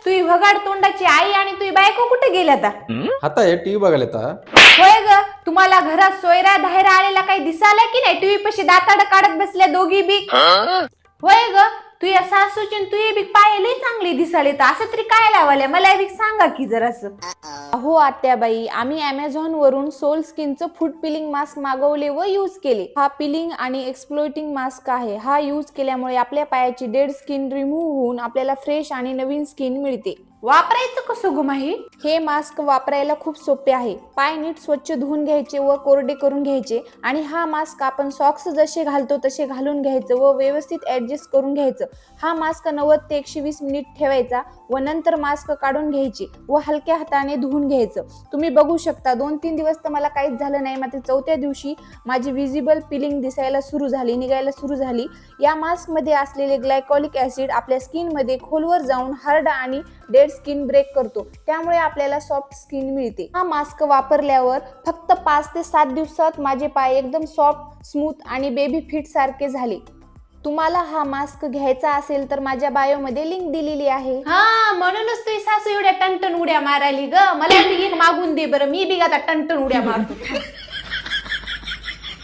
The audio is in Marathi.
तुही भगाड तोंडाची आई आणि तुही बायको कुठे गेल्या आता? आता हे टीव्ही बघायला येता. होय ग, तुम्हाला घरात सोयरा धायरा आलेला काही दिसाला की नाही? टीव्ही पशी दाताड काढत बसल्या दोघी बी. होय ग, तू या सासूची तू बी पाहिले चांगली दिसाले, तर असं तरी काय लावाल्या मला बी सांगा की जरासं. हो आत्याबाई, आम्ही अमेझॉन वरून सोल स्किनचं फूड पिलिंग मास्क मागवले व यूज केले. हा पिलिंग आणि एक्सप्लोटिंग मास्क आहे. हा यूज केल्यामुळे आपल्या पायाची डेड स्किन रिमूव्ह होऊन आपल्याला फ्रेश आणि नवीन स्किन मिळते. वापरायचं कसं ग माही? हे मास्क वापरायला खूप सोपे आहे. पाय नीट स्वच्छ धुवून घ्यायचे व कोरडे करून घ्यायचे आणि हा मास्क आपण सॉक्स जसे घालतो तसे घालून घ्यायचं व व्यवस्थित ऍडजस्ट करून घ्यायचं. हा मास्क 90 ते 120 मिनिट ठेवायचा व नंतर मास्क काढून घ्यायचे व हलक्या हाताने धुवून घ्यायचं. तुम्ही बघू शकता 2-3 दिवस तर मला काहीच झालं नाही, मात्र चौथ्या दिवशी माझी विजिबल पिलिंग दिसायला सुरू झाली, निघायला सुरू झाली. या मास्क मध्ये असलेले ग्लायकॉलिक ऍसिड आपल्या स्किन मध्ये खोलवर जाऊन हार्ड आणि डेड स्किन ब्रेक करतो, त्यामुळे आपल्याला सॉफ्ट स्किन मिळते. हा मास्क वापरल्यावर फक्त 5 ते 7 दिवसात माझे पाय एकदम सॉफ्ट, स्मूथ आणि बेबी फिट सारखे झाले. तुम्हाला हा मास्क घ्यायचा असेल तर माझ्या बायो मध्ये लिंक दिलेली आहे. हा, म्हणूनच तुझी सासू एवढ्या टनटन उड्या मारायली ग. मला बी एक मागून दे बरं, मी बी आता टनटन उड्या मारतो.